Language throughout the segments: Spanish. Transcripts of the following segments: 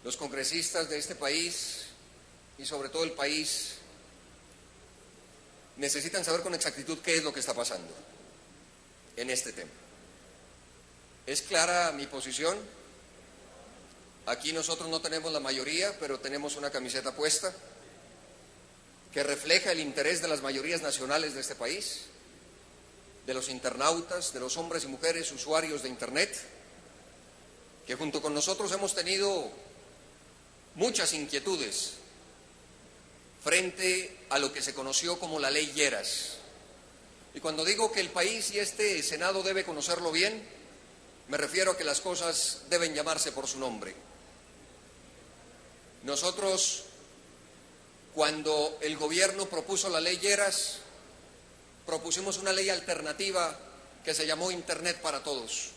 Los congresistas de este país y sobre todo el país necesitan saber con exactitud qué es lo que está pasando en este tema. Es clara mi posición. Aquí nosotros no tenemos la mayoría, pero tenemos una camiseta puesta que refleja el interés de las mayorías nacionales de este país, de los internautas, de los hombres y mujeres usuarios de Internet, que junto con nosotros hemos tenido muchas inquietudes frente a lo que se conoció como la Ley Lleras. Y cuando digo que el país y este Senado debe conocerlo bien, me refiero a que las cosas deben llamarse por su nombre. Nosotros, cuando el gobierno propuso la Ley Lleras, propusimos una ley alternativa que se llamó Internet para Todos.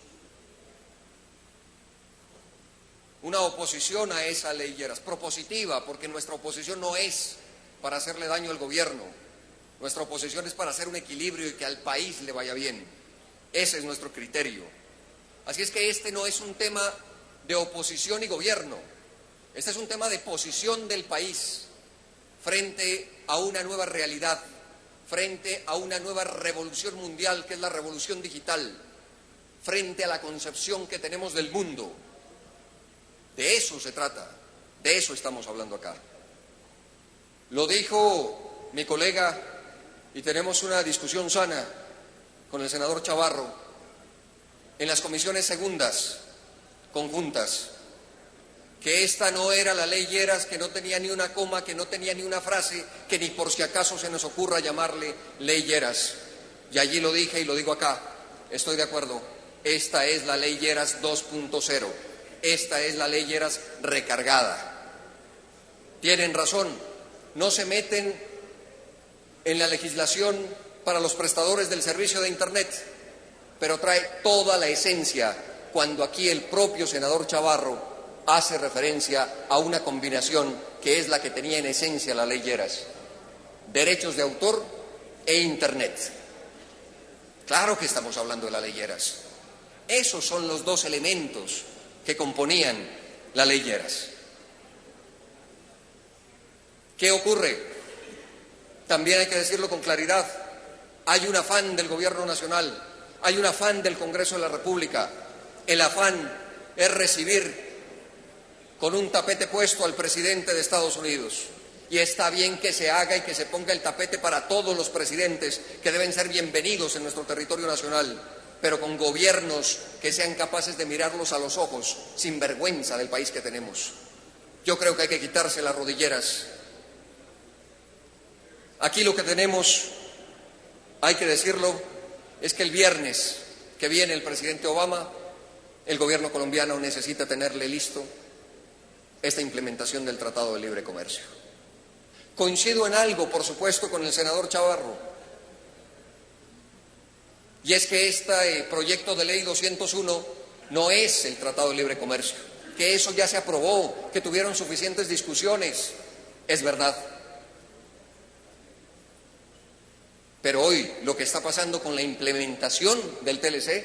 Una oposición a esa Ley Lleras, propositiva, porque nuestra oposición no es para hacerle daño al gobierno, nuestra oposición es para hacer un equilibrio y que al país le vaya bien. Ese es nuestro criterio. Así es que este no es un tema de oposición y gobierno, este es un tema de posición del país frente a una nueva realidad, frente a una nueva revolución mundial que es la revolución digital, frente a la concepción que tenemos del mundo. De eso se trata, de eso estamos hablando acá. Lo dijo mi colega y tenemos una discusión sana con el senador Chavarro en las comisiones segundas, conjuntas, que esta no era la Ley Lleras, que no tenía ni una coma, que no tenía ni una frase, que ni por si acaso se nos ocurra llamarle Ley Lleras. Y allí lo dije y lo digo acá, estoy de acuerdo, esta es la Ley Lleras 2.0, esta es la Ley Lleras recargada. Tienen razón, no se meten en la legislación para los prestadores del servicio de Internet, pero trae toda la esencia cuando aquí el propio senador Chavarro hace referencia a una combinación que es la que tenía en esencia la Ley Lleras: derechos de autor e Internet. Claro que estamos hablando de la Ley Lleras. Esos son los dos elementos que componían la Ley Lleras. ¿Qué ocurre? También hay que decirlo con claridad. Hay un afán del Gobierno Nacional, hay un afán del Congreso de la República. El afán es recibir con un tapete puesto al presidente de Estados Unidos. Y está bien que se haga y que se ponga el tapete para todos los presidentes que deben ser bienvenidos en nuestro territorio nacional, pero con gobiernos que sean capaces de mirarlos a los ojos, sin vergüenza del país que tenemos. Yo creo que hay que quitarse las rodilleras. Aquí lo que tenemos, hay que decirlo, es que el viernes que viene el presidente Obama, el gobierno colombiano necesita tenerle listo esta implementación del Tratado de Libre Comercio. Coincido en algo, por supuesto, con el senador Chavarro, y es que este proyecto de ley 201 no es el Tratado de Libre Comercio, que eso ya se aprobó, que tuvieron suficientes discusiones, es verdad. Pero hoy lo que está pasando con la implementación del TLC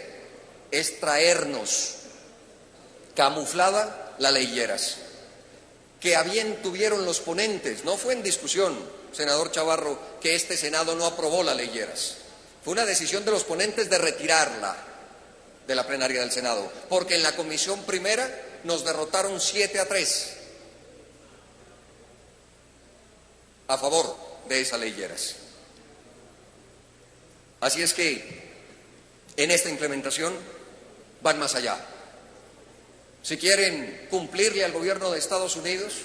es traernos camuflada la Ley Lleras, que a bien tuvieron los ponentes. No fue en discusión, senador Chavarro, que este Senado no aprobó la Ley Lleras. Fue una decisión de los ponentes de retirarla de la plenaria del Senado, porque en la comisión primera nos derrotaron 7-3 a favor de esa Ley Lleras. Así es que en esta implementación van más allá. Si quieren cumplirle al gobierno de Estados Unidos,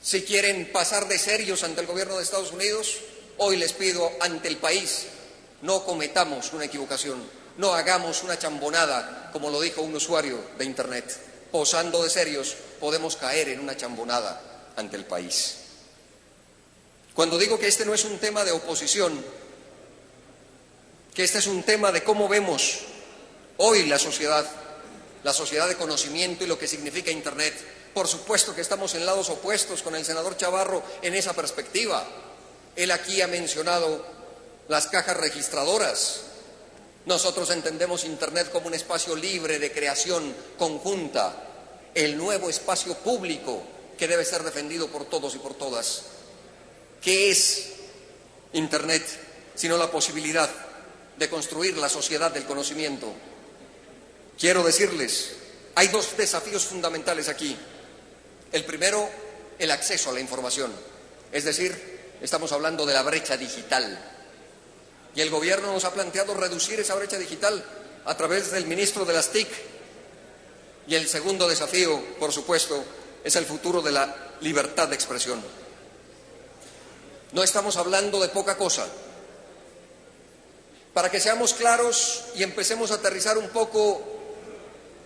si quieren pasar de serios ante el gobierno de Estados Unidos, hoy les pido ante el país, no cometamos una equivocación, no hagamos una chambonada, como lo dijo un usuario de Internet. Posando de serios, podemos caer en una chambonada ante el país. Cuando digo que este no es un tema de oposición, que este es un tema de cómo vemos hoy la sociedad de conocimiento y lo que significa Internet. Por supuesto que estamos en lados opuestos con el senador Chavarro en esa perspectiva. Él aquí ha mencionado las cajas registradoras. Nosotros entendemos Internet como un espacio libre de creación conjunta el nuevo espacio público que debe ser defendido por todos y por todas. ¿Qué es Internet sino la posibilidad de construir la sociedad del conocimiento? Quiero decirles, hay dos desafíos fundamentales aquí. El primero, el acceso a la información, es decir, estamos hablando de la brecha digital. Y el Gobierno nos ha planteado reducir esa brecha digital a través del ministro de las TIC. Y el segundo desafío, por supuesto, es el futuro de la libertad de expresión. No estamos hablando de poca cosa. Para que seamos claros y empecemos a aterrizar un poco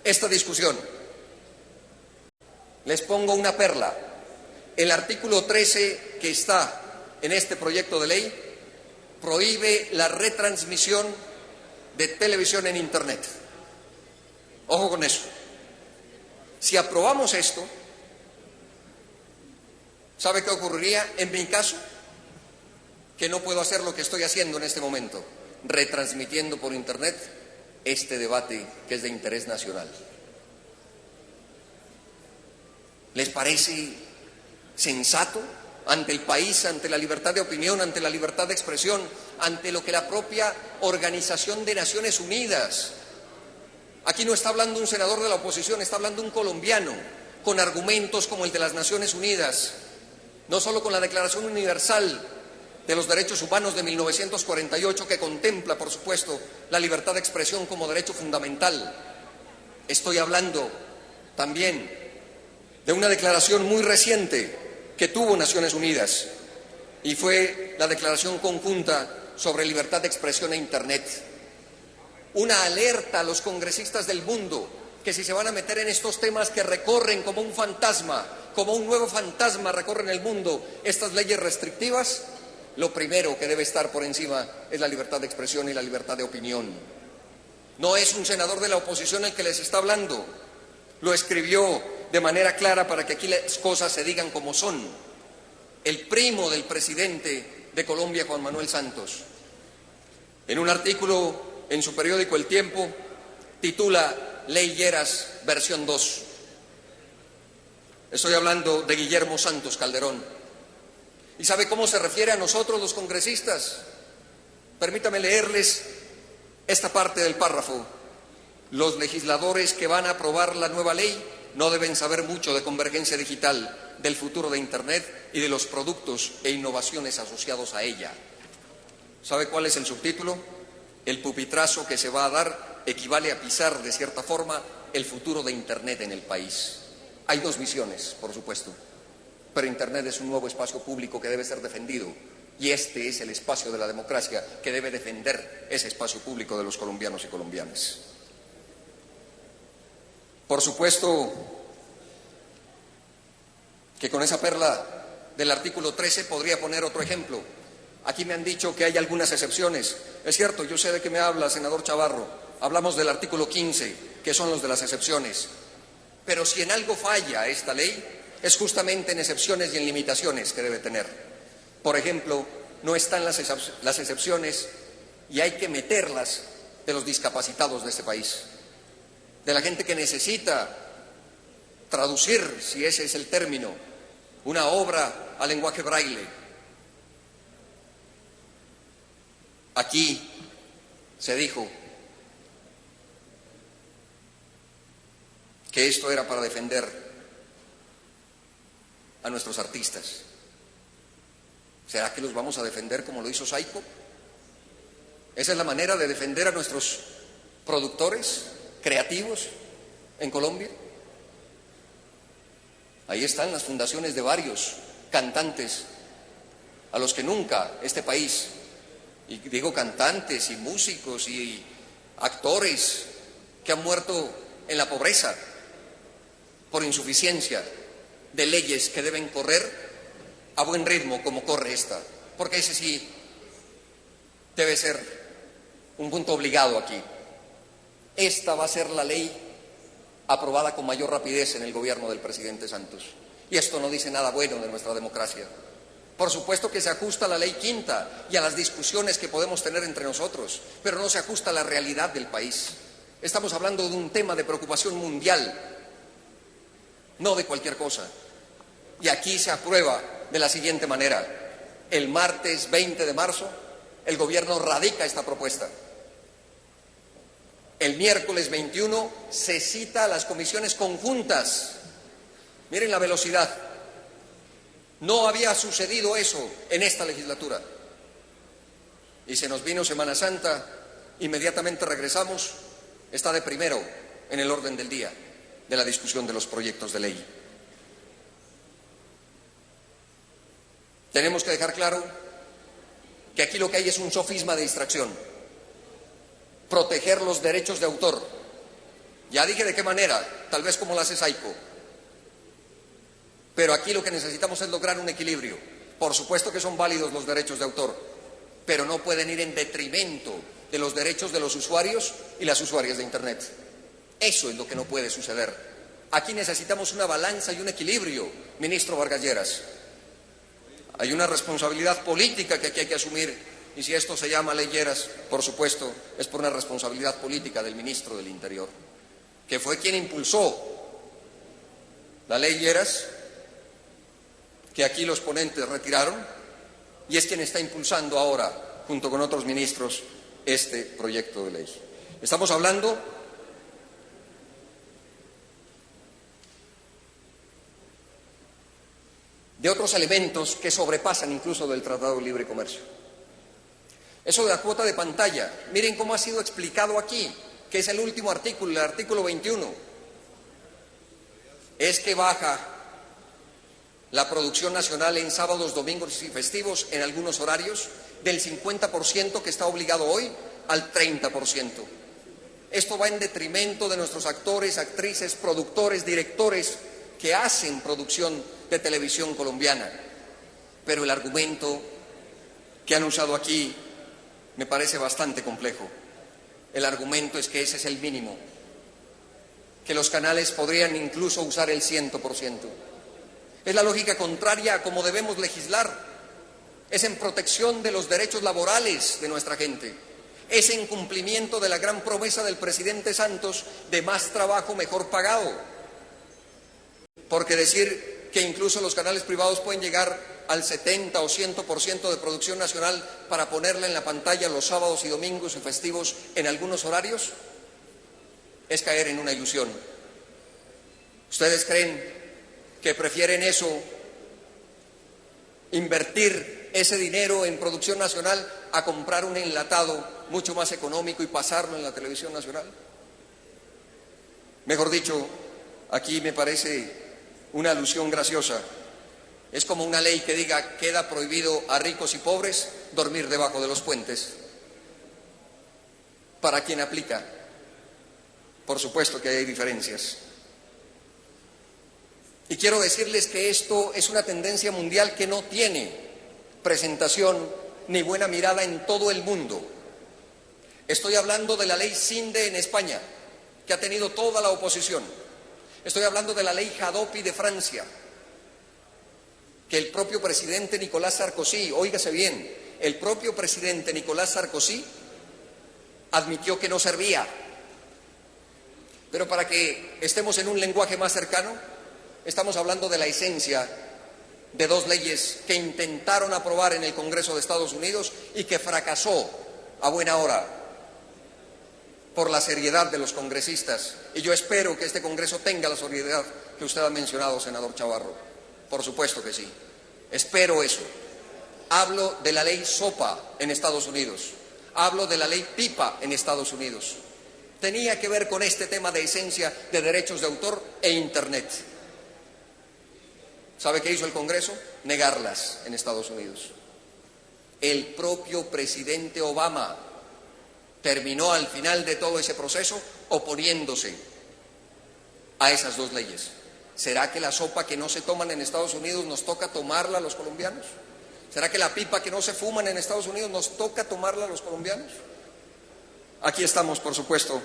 esta discusión, les pongo una perla. El artículo 13 que está en este proyecto de ley prohíbe la retransmisión de televisión en Internet. Ojo con eso. Si aprobamos esto, ¿sabe qué ocurriría en mi caso? Que no puedo hacer lo que estoy haciendo en este momento, retransmitiendo por Internet este debate que es de interés nacional. ¿Les parece sensato ante el país, ante la libertad de opinión, ante la libertad de expresión, ante lo que la propia Organización de Naciones Unidas? Aquí no está hablando un senador de la oposición, está hablando un colombiano, con argumentos como el de las Naciones Unidas, no solo con la Declaración Universal de los Derechos Humanos de 1948, que contempla, por supuesto, la libertad de expresión como derecho fundamental. Estoy hablando también de una declaración muy reciente que tuvo Naciones Unidas, y fue la Declaración Conjunta sobre Libertad de Expresión e Internet. Una alerta a los congresistas del mundo que si se van a meter en estos temas que recorren como un fantasma, como un nuevo fantasma recorren el mundo, estas leyes restrictivas, lo primero que debe estar por encima es la libertad de expresión y la libertad de opinión. No es un senador de la oposición el que les está hablando, lo escribió de manera clara para que aquí las cosas se digan como son, el primo del presidente de Colombia, Juan Manuel Santos. En un artículo en su periódico El Tiempo, titula Ley Lleras, versión 2. Estoy hablando de Guillermo Santos Calderón. ¿Y sabe cómo se refiere a nosotros los congresistas? Permítame leerles esta parte del párrafo. Los legisladores que van a aprobar la nueva ley no deben saber mucho de convergencia digital, del futuro de Internet y de los productos e innovaciones asociados a ella. ¿Sabe cuál es el subtítulo? El pupitrazo que se va a dar equivale a pisar, de cierta forma, el futuro de Internet en el país. Hay dos visiones, por supuesto, pero Internet es un nuevo espacio público que debe ser defendido, y este es el espacio de la democracia que debe defender ese espacio público de los colombianos y colombianas. Por supuesto que con esa perla del artículo 13 podría poner otro ejemplo. Aquí me han dicho que hay algunas excepciones. Es cierto, yo sé de qué me habla, senador Chavarro. Hablamos del artículo 15, que son los de las excepciones. Pero si en algo falla esta ley, es justamente en excepciones y en limitaciones que debe tener. Por ejemplo, no están las excepciones, y hay que meterlas, de los discapacitados de este país, de la gente que necesita traducir, si ese es el término, una obra a lenguaje braille. Aquí se dijo que esto era para defender a nuestros artistas. ¿Será que los vamos a defender como lo hizo Saico? ¿Esa es la manera de defender a nuestros productores creativos en Colombia? Ahí están las fundaciones de varios cantantes a los que nunca este país, y digo cantantes y músicos y actores que han muerto en la pobreza por insuficiencia de leyes que deben correr a buen ritmo como corre esta, porque ese sí debe ser un punto obligado aquí. Esta va a ser la ley aprobada con mayor rapidez en el gobierno del presidente Santos, y esto no dice nada bueno de nuestra democracia. Por supuesto que se ajusta a la ley quinta y a las discusiones que podemos tener entre nosotros, pero no se ajusta a la realidad del país. Estamos hablando de un tema de preocupación mundial. no de cualquier cosa. Y aquí se aprueba de la siguiente manera. El martes 20 de marzo, el Gobierno radica esta propuesta. El miércoles 21 se cita a las comisiones conjuntas. Miren la velocidad. No había sucedido eso en esta legislatura. Y se nos vino Semana Santa, inmediatamente regresamos, está de primero en el orden del día de la discusión de los proyectos de ley. Tenemos que dejar claro que aquí lo que hay es un sofisma de distracción. Proteger los derechos de autor. Ya dije de qué manera, tal vez como lo hace Saico. Pero aquí lo que necesitamos es lograr un equilibrio. Por supuesto que son válidos los derechos de autor, pero no pueden ir en detrimento de los derechos de los usuarios y las usuarias de Internet. Eso es lo que no puede suceder. Aquí necesitamos una balanza y un equilibrio, ministro Vargas Lleras. Hay una responsabilidad política que aquí hay que asumir, y si esto se llama ley Lleras, por supuesto, es por una responsabilidad política del ministro del Interior, que fue quien impulsó la ley Lleras, que aquí los ponentes retiraron, y es quien está impulsando ahora, junto con otros ministros, este proyecto de ley. Estamos hablando de otros elementos que sobrepasan incluso del Tratado de Libre Comercio. Eso de la cuota de pantalla, miren cómo ha sido explicado aquí, que es el último artículo, el artículo 21, es que baja la producción nacional en sábados, domingos y festivos en algunos horarios del 50% que está obligado hoy al 30%. Esto va en detrimento de nuestros actores, actrices, productores, directores que hacen producción de televisión colombiana. Pero el argumento que han usado aquí me parece bastante complejo. El argumento es que ese es el mínimo, que los canales podrían incluso usar el 100%. Es la lógica contraria a cómo debemos legislar. Es en protección de los derechos laborales de nuestra gente. Es en cumplimiento de la gran promesa del presidente Santos de más trabajo mejor pagado. Porque decir que incluso los canales privados pueden llegar al 70 o 100% de producción nacional para ponerla en la pantalla los sábados y domingos y festivos en algunos horarios es caer en una ilusión. ¿Ustedes creen que prefieren eso, invertir ese dinero en producción nacional, a comprar un enlatado mucho más económico y pasarlo en la televisión nacional? Mejor dicho, aquí me parece una alusión graciosa. Es como una ley que diga: queda prohibido a ricos y pobres dormir debajo de los puentes. ¿Para quién aplica? Por supuesto que hay diferencias. Y quiero decirles que esto es una tendencia mundial que no tiene presentación ni buena mirada en todo el mundo. Estoy hablando de la ley Sinde en España, que ha tenido toda la oposición. Estoy hablando de la ley Hadopi de Francia, que el propio presidente Nicolás Sarkozy, óigase bien, el propio presidente Nicolás Sarkozy admitió que no servía. Pero para que estemos en un lenguaje más cercano, estamos hablando de la esencia de dos leyes que intentaron aprobar en el Congreso de Estados Unidos y que fracasó a buena hora por la seriedad de los congresistas. Y yo espero que este Congreso tenga la seriedad que usted ha mencionado, senador Chavarro. Por supuesto que sí. Espero eso. Hablo de la ley SOPA en Estados Unidos. Hablo de la ley PIPA en Estados Unidos. Tenía que ver con este tema de esencia de derechos de autor e Internet. ¿Sabe qué hizo el Congreso? Negarlas en Estados Unidos. El propio presidente Obama terminó al final de todo ese proceso oponiéndose a esas dos leyes. ¿Será que la sopa que no se toman en Estados Unidos nos toca tomarla a los colombianos? ¿Será que la pipa que no se fuman en Estados Unidos nos toca tomarla a los colombianos? Aquí estamos, por supuesto,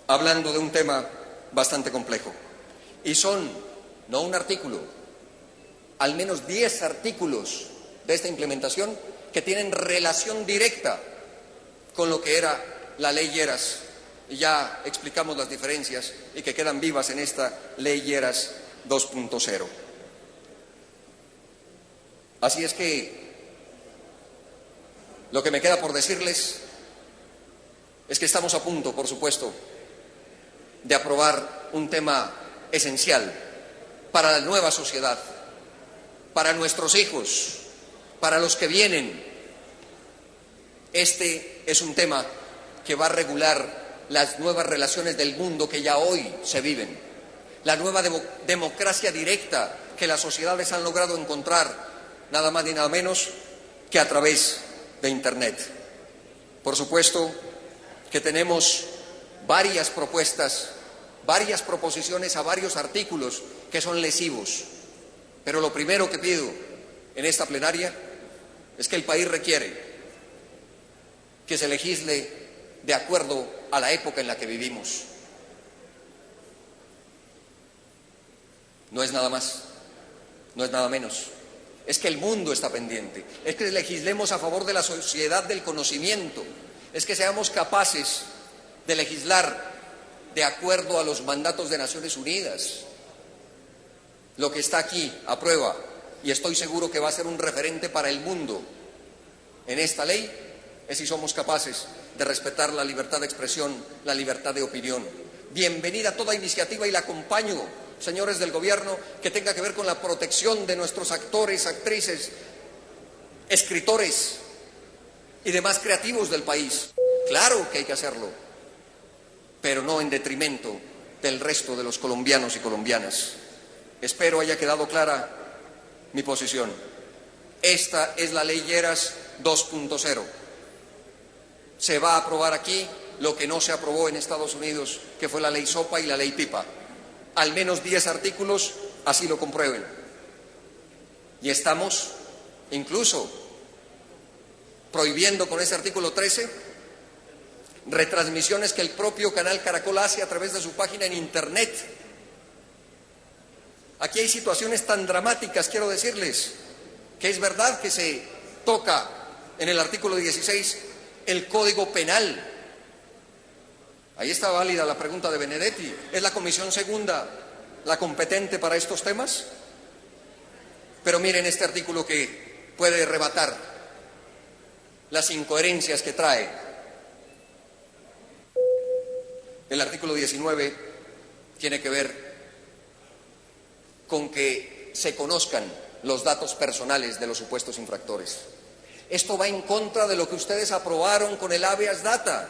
hablando de un tema bastante complejo. Y son, no un artículo, al menos 10 artículos de esta implementación que tienen relación directa con lo que era la ley Lleras y ya explicamos las diferencias y que quedan vivas en esta Ley Lleras 2.0. Así es que lo que me queda por decirles es que estamos a punto, por supuesto, de aprobar un tema esencial para la nueva sociedad, para nuestros hijos, para los que vienen. Este es un tema que va a regular las nuevas relaciones del mundo que ya hoy se viven, la nueva democracia directa que las sociedades han logrado encontrar, nada más ni nada menos que a través de Internet. Por supuesto que tenemos varias propuestas, varias proposiciones a varios artículos que son lesivos, pero lo primero que pido en esta plenaria es que el país requiere que se legisle de acuerdo a la época en la que vivimos. No es nada más, no es nada menos. Es que el mundo está pendiente, es que legislemos a favor de la sociedad del conocimiento, es que seamos capaces de legislar de acuerdo a los mandatos de Naciones Unidas. Lo que está aquí a prueba, y estoy seguro que va a ser un referente para el mundo en esta ley, es si somos capaces de respetar la libertad de expresión, la libertad de opinión. Bienvenida toda iniciativa y la acompaño, señores del Gobierno, que tenga que ver con la protección de nuestros actores, actrices, escritores y demás creativos del país. Claro que hay que hacerlo, pero no en detrimento del resto de los colombianos y colombianas. Espero haya quedado clara mi posición. Esta es la Ley Lleras 2.0. Se va a aprobar aquí lo que no se aprobó en Estados Unidos, que fue la Ley Sopa y la Ley Pipa. Al menos 10 artículos así lo comprueben. Y estamos incluso prohibiendo con ese artículo 13 retransmisiones que el propio canal Caracol hace a través de su página en Internet. Aquí hay situaciones tan dramáticas, quiero decirles, que es verdad que se toca en el artículo 16 el Código Penal. Ahí está válida la pregunta de Benedetti. ¿Es la Comisión Segunda la competente para estos temas? Pero miren este artículo que puede rebatar las incoherencias que trae. El artículo 19 tiene que ver con que se conozcan los datos personales de los supuestos infractores. Esto va en contra de lo que ustedes aprobaron con el habeas data.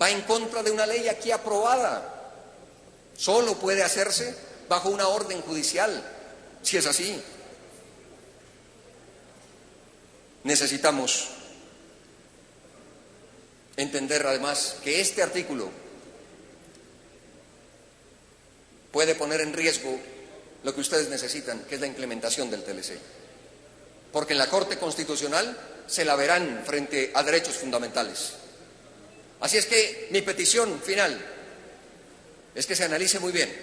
Va en contra de una ley aquí aprobada. Solo puede hacerse bajo una orden judicial, si es así. Necesitamos entender además que este artículo puede poner en riesgo lo que ustedes necesitan, que es la implementación del TLC. Porque en la Corte Constitucional se la verán frente a derechos fundamentales. Así es que mi petición final es que se analice muy bien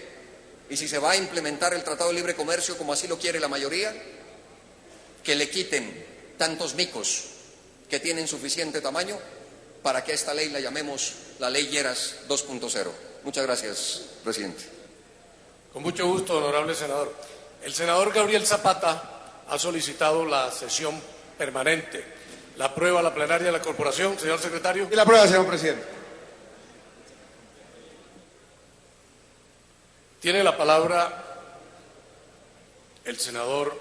y si se va a implementar el Tratado de Libre Comercio como así lo quiere la mayoría, que le quiten tantos micos que tienen suficiente tamaño para que a esta ley la llamemos la Ley Lleras 2.0. Muchas gracias, presidente. Con mucho gusto, honorable senador. El senador Gabriel Zapata ha solicitado la sesión permanente. ¿La aprueba la plenaria de la corporación, señor secretario? Y la aprueba, señor presidente. Tiene la palabra el senador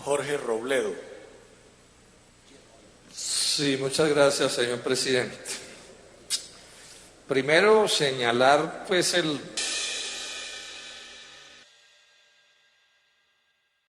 Jorge Robledo. Sí, muchas gracias, señor presidente. Primero, señalar pues el